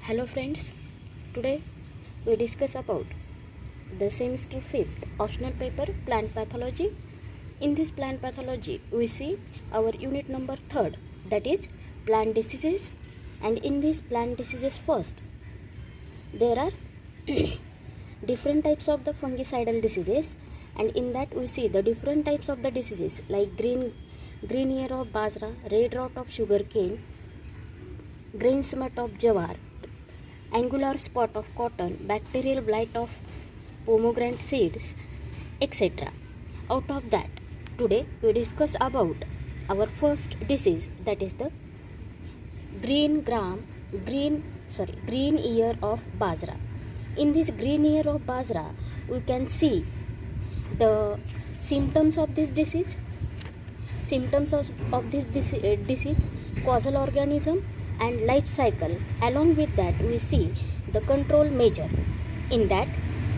Hello friends, today we discuss about the semester 5th optional paper plant pathology. In this plant pathology we see our unit number 3rd, that is plant diseases, and in this plant diseases first there are different types of the fungicidal diseases, and in that we see the different types of the diseases like green ear of bajra, red rot of sugarcane, grain smut of jawar, angular spot of cotton, bacterial blight of pomegranate seeds, etc. Out of that, today we discuss about our first disease, that is the green ear of bajra. In this green ear of bajra, we can see the symptoms of this disease, disease, causal organism and life cycle. Along with that we see the control measure. In that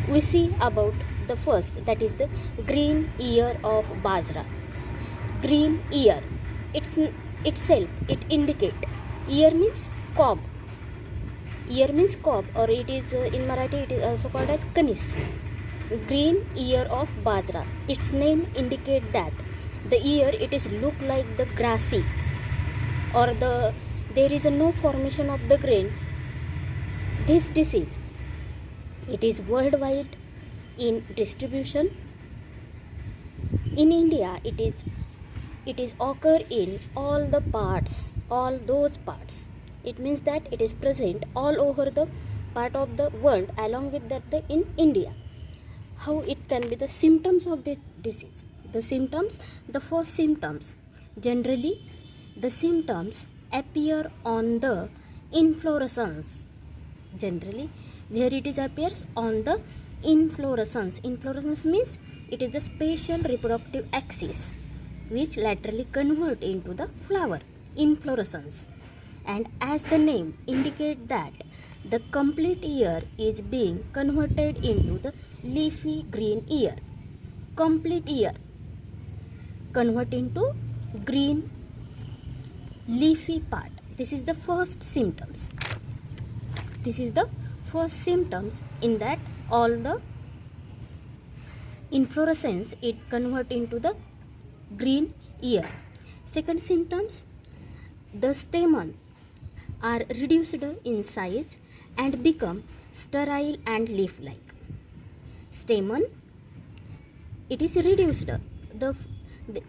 we see about the first, that is the green ear of bajra. Green ear, itself it indicate, ear means cob, or it is in Marathi it is also called as kanis. Green ear of bajra, its name indicate that the ear it is look like the grassy, or there is no formation of the grain. This disease, it is worldwide in distribution. In India it is occur in all those parts. It means that it is present all over the part of the world. Along with that, in India, how it can be the symptoms of this disease? The first symptoms, generally the symptoms appear on the inflorescence. Generally, where it is appears on the inflorescence. Inflorescence means it is the spatial reproductive axis which laterally convert into the flower. Inflorescence. And as the name indicate that the complete ear is being converted into the leafy green ear. Complete ear convert into green leafy part. This is the first symptoms. In that all the inflorescence it convert into the green ear. Second symptoms, the stamen are reduced in size and become sterile and leaf-like. Stamen, it is reduced.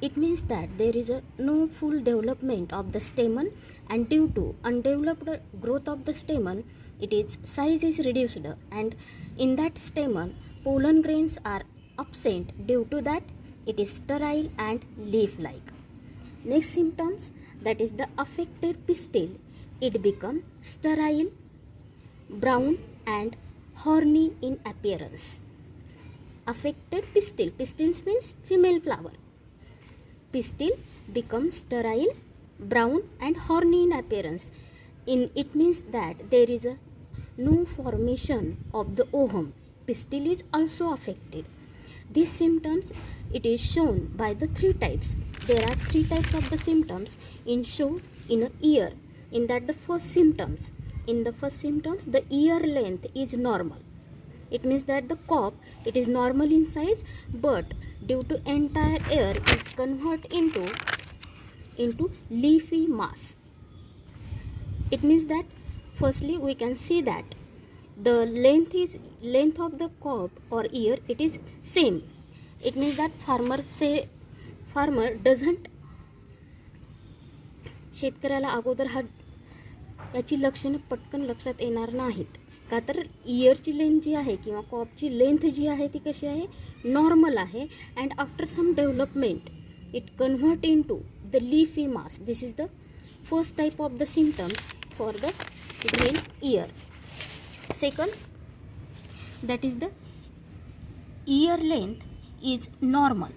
It means that there is no full development of the stamen, and due to undeveloped growth of the stamen, its size is reduced, and in that stamen pollen grains are absent. Due to that, it is sterile and leaf-like. Next symptoms, that is the affected pistil. It becomes sterile, brown and horny in appearance. Affected pistil. Pistils means female flower. Pistil becomes sterile, brown and horny in appearance. It means that there is no formation of the ovum. Pistil is also affected. These symptoms, it is shown by the 3 types. There are 3 types of the symptoms in a ear. In that the first symptoms, the ear length is normal. It means that the cob it is normal in size, but due to entire ear is convert into leafy mass. It means that firstly we can see that the length of the cob or ear it is same. It means that farmer doesn't, शेतकऱ्याला अगोदर याची लक्षणे पटकन लक्षात येणार नाहीत, का तर इयरची लेंथ जी आहे किंवा कॉपची लेंथ जी आहे ती कशी आहे, नॉर्मल आहे, and after some development it convert into the leafy mass. This is the first type of the symptoms for the green ear. Second, that is the ear length is normal,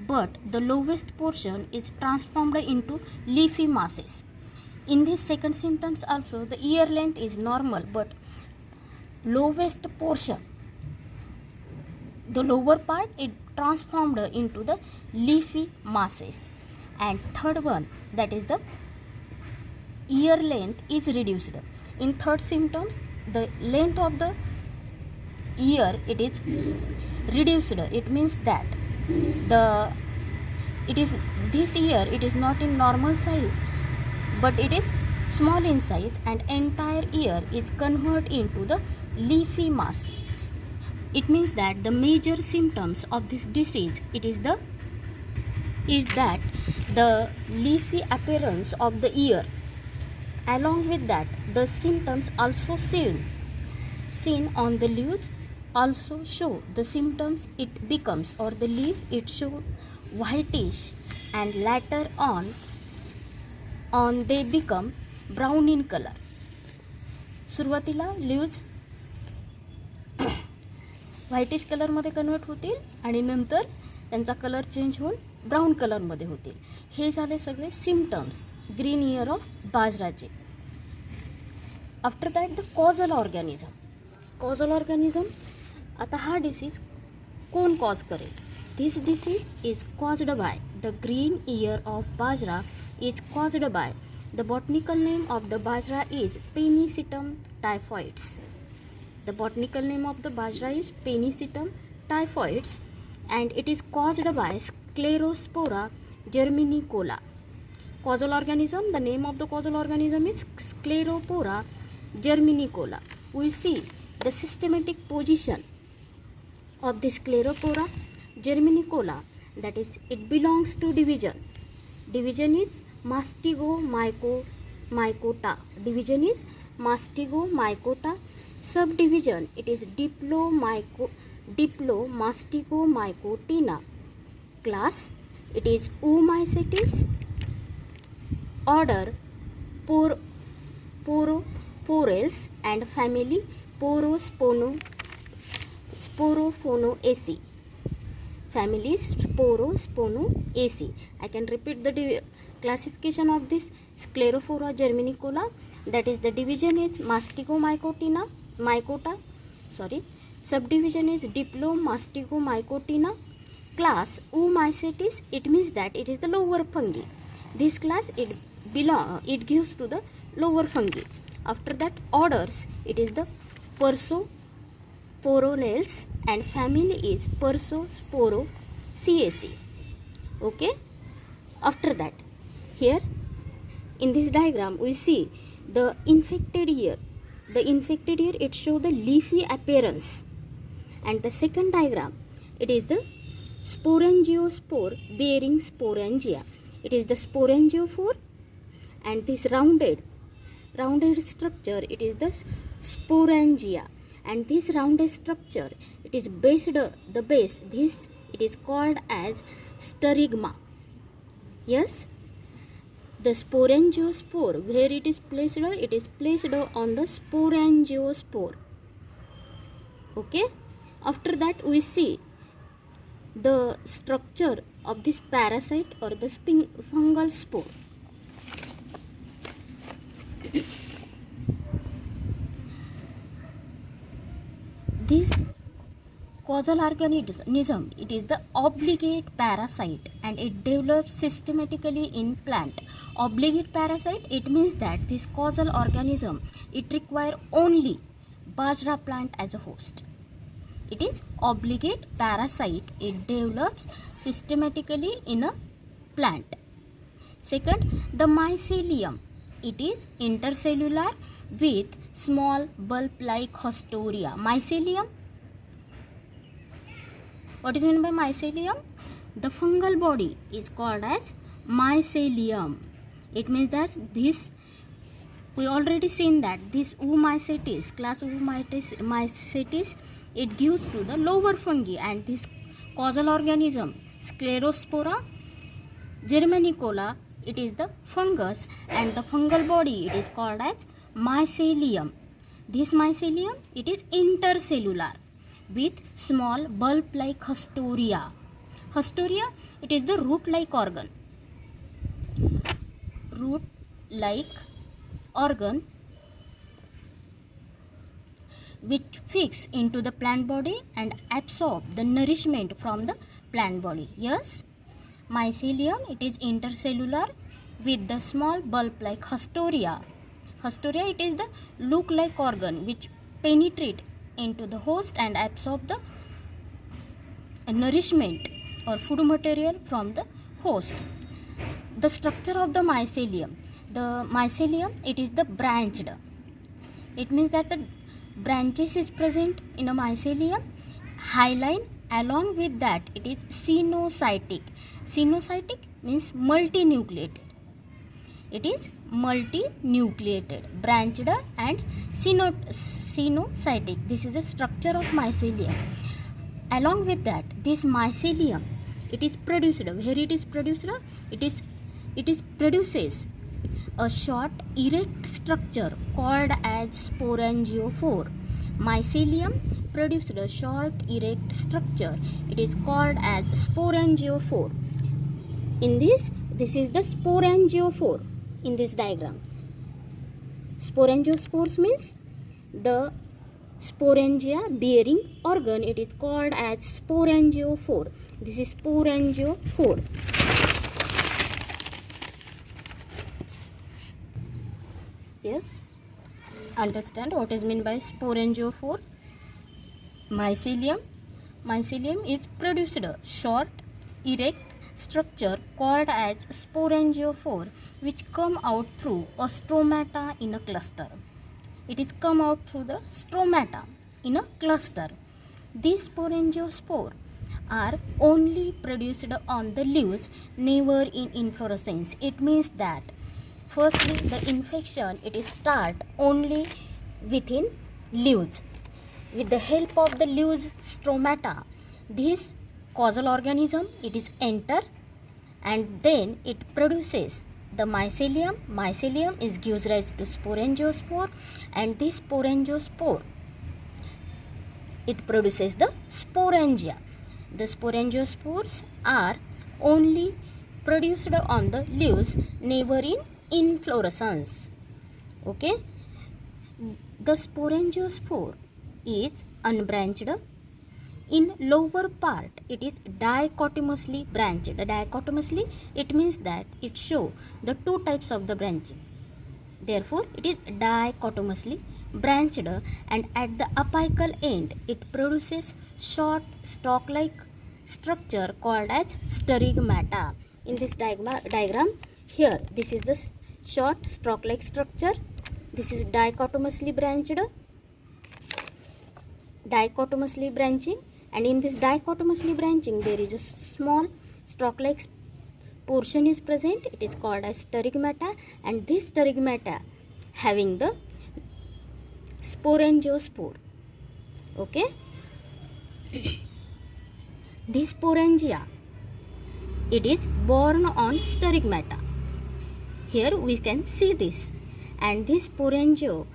but the lowest portion is transformed into leafy masses. In this second symptoms also, the ear length is normal, but lowest portion, the lower part, it transformed into the leafy masses. And third one, that is the ear length is reduced. In third symptoms, the length of the ear it is reduced. It means that this ear it is not in normal size, but it is small in size, and entire ear is converted into the leafy mass. It means that the major symptoms of this disease is that the leafy appearance of the ear. Along with that, the symptoms also seen on the leaves also show the symptoms. It becomes, or the leaf it show whitish, and later on they become brown in color. सुरुवातीला leaves whitish कलरमध्ये convert होतील आणि नंतर त्यांचा colour change होऊन brown कलरमध्ये होतील. हे झाले सगळे सिम्पटम्स ग्रीन इयर ऑफ बाजराचे. After that the causal organism. आता हा डिसीज कोण कॉज करेल? This disease is caused by the green ear of bajra is caused by the botanical name of the bajra is pennisetum typhoides. The botanical name of the bajra is Penicitum typhoides, and it is caused by Sclerospora germinicola. Causal organism, the name of the causal organism is Sclerospora germinicola. We see the systematic position of the Sclerospora germinicola, that is it belongs to division. Division is Mastigomycota. Division is Mastigomycota. Subdivision it is Diplomastigomycotina. Class it is Oomycetes. Order Poroporales, and family Sporophonoaceae. Family Sporophonoaceae. I can repeat the classification of this Sclerospora germinicola. That is, the division is Mastigomycota. Subdivision is Diplomastigomycotina. Class Oomycetes. It means that it is the lower fungi. This class it gives to the lower fungi. After that, orders it is the Persosporonales, and family is Persosporoaceae. Okay. After that, here in this diagram we see the infected ear. The infected ear it show the leafy appearance. And the second diagram, it is the sporangiospore bearing sporangia. It is the sporangiospore, and this rounded structure it is the sporangia. And this rounded structure it is the base this it is called as sterigma. Yes. The sporangiospore, where it is placed? It is placed on the sporangiospore. Okay. After that, we see the structure of this parasite or the fungal spore. This causal organism it is the obligate parasite, and it develops systematically in plant. Obligate parasite it means that this causal organism it require only bajra plant as a host. It is obligate parasite. It develops systematically in a plant. Second, the mycelium. It is intercellular with small bulb-like haustoria. Mycelium. What is meant by mycelium? The fungal body is called as mycelium. It means that this, we already seen that this Oomycetes, class Oomycetes, it gives to the lower fungi, and this causal organism Sclerospora germanicola, it is the fungus, and the fungal body it is called as mycelium. This mycelium it is intercellular with small bulb-like haustoria. Haustoria it is the root-like organ. Root-like organ which fix into the plant body and absorb the nourishment from the plant body. Yes, mycelium it is intercellular with the small bulb like haustoria. Haustoria, it is the look like organ which penetrate into the host and absorb the nourishment or food material from the host. The structure of the mycelium. The mycelium, it is the branched. It means that the branches is present in a mycelium. Hyaline, along with that it is cenocytic. Cenocytic means multinucleated. It is multinucleated, branched and cenocytic. This is the structure of mycelium. Along with that, this mycelium, it is produced. Where it is produced? It produces a short erect structure called as sporangiophore. Mycelium produced a short erect structure. It is called as sporangiophore. In this is the sporangiophore in this diagram. Sporangiopores means the sporangia bearing organ. It is called as sporangiophore. This is sporangiophore. Yes, understand what is meant by sporangiophore. Mycelium is produced a short erect structure called as sporangiophore, which come out through a stromata in a cluster. It is come out through the stromata in a cluster. These sporangiospore are only produced on the leaves, never in inflorescence. It means that firstly the infection, it is start only within leaves. With the help of the leaves stromata, this causal organism, it is enter and then it produces the mycelium. Mycelium is gives rise to sporangiospore, and this sporangiospore, it produces the sporangia. The sporangiospores are only produced on the leaves, never in inflorescence. Okay, the sporangiospore is unbranched. In lower part, it is dichotomously branched. Dichotomously, it means that it shows the two types of the branching. Therefore, it is dichotomously branched, and at the apical end, it produces short stalk-like structure called as sterigmata. In this diagram, here, this is the short stalk-like structure. This is dichotomously branching, and in this dichotomously branching there is a small stalk-like portion is present. It is called as sterigmata, and this sterigmata having the sporangiospore. Okay, this sporangia, it is born on sterigmata. Here we can see this, and this sporangia,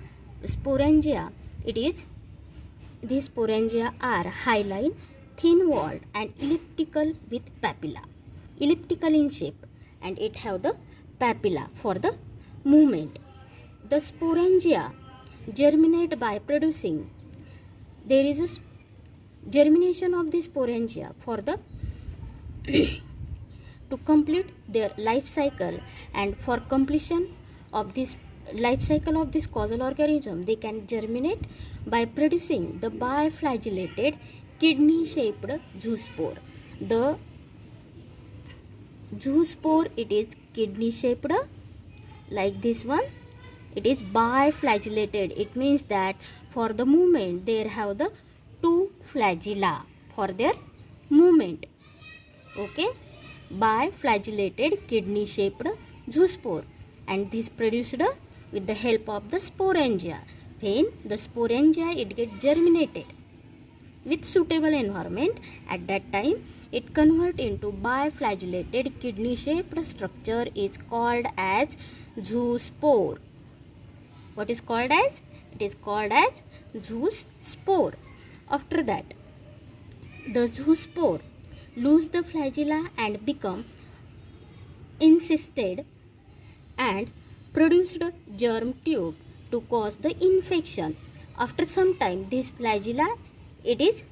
these sporangia are hyaline, thin-walled and elliptical with papilla. Elliptical in shape, and it have the papilla for the movement. The sporangia germinate by producing. There is a germination of the sporangia for the to complete their life cycle, and for completion of this life cycle of this causal organism, they can germinate by producing the biflagellated kidney-shaped zoospore. The zoospore, it is kidney-shaped like this one. It is biflagellated. It means that for the movement, they have the two flagella for their movement. Okay, biflagellated kidney-shaped zoospore, and this produced with the help of the sporangia. When the sporangia, it get germinated with suitable environment, at that time it convert into biflagellated kidney-shaped structure is called as zoospore. What is called as? It is called as zoospore. After that, the zoospore lose the flagella and become encysted and produced a germ tube to cause the infection. After some time, this flagella, it is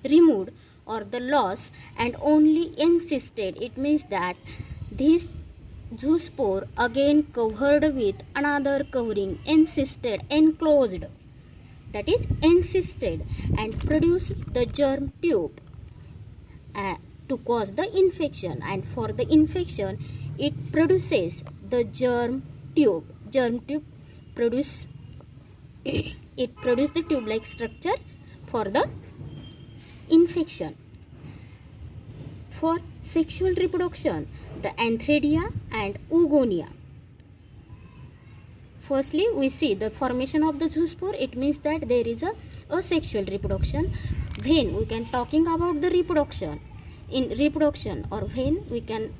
removed or the loss and only encysted. It means that this zoospore again covered with another covering enclosed, that is encysted, and produce the germ tube to cause the infection. And for the infection, it produces the germ tube. Germ tube produce it produce the tube like structure for the infection. For sexual reproduction, the Anthradia and Oogonia. Firstly, we see the formation of the zoospore. It means that there is a asexual reproduction. When we can talking about the reproduction, in reproduction or when we can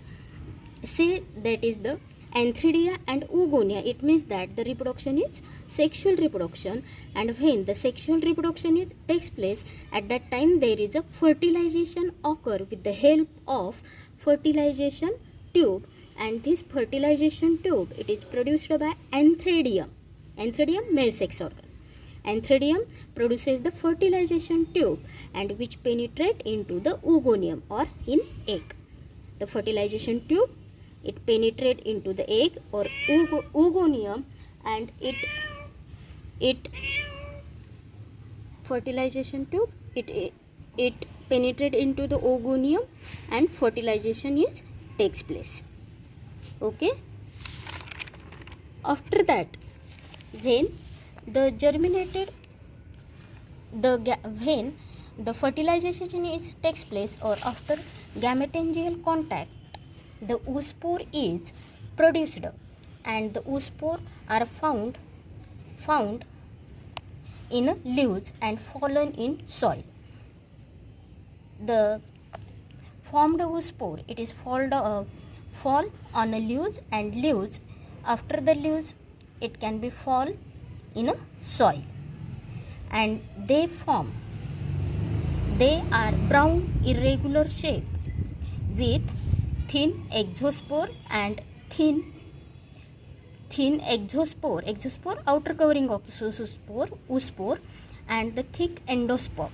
say that is the Anthradia and Oogonia. It means that the reproduction is sexual reproduction, and when the sexual reproduction takes place, at that time there is a fertilization occur with the help of fertilization tube, and this fertilization tube, it is produced by Anthradia. Anthradia, male sex organ. Anthradia produces the fertilization tube, and which penetrate into the oogonium or in egg. The fertilization tube, it penetrate into the egg or oogonium, and it fertilization tube, it penetrate into the oogonium, and fertilization takes place. Okay. After that, when the germinated when the fertilization takes place, or after gametangial contact, the oospore is produced, and the oospore are found in leaves and fallen in soil. The formed oospore, it is fall on a leaves, and leaves, after the leaves, it can be fall in a soil, and they are brown irregular shape with thin exospore and thin exospore outer covering of oospore, and the thick endospore.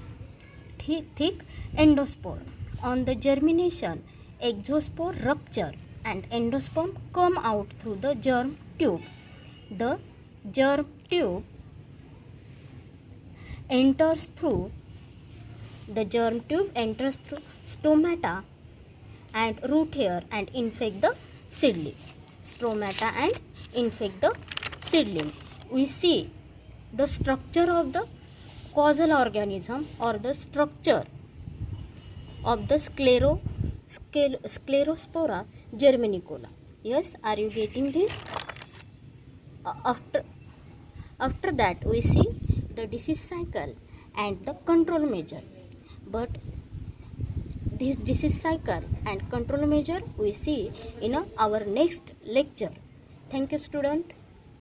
On the germination, exospore rupture and endosperm come out through the germ tube. The germ tube enters through stomata and root hair and infect the seedling. We see the structure of the causal organism, or the structure of the Sclerospora germanicola. Yes, are you getting this? After that, we see the disease cycle and the control measure. But this disease cycle and control measure we see in our next lecture. Thank you, student.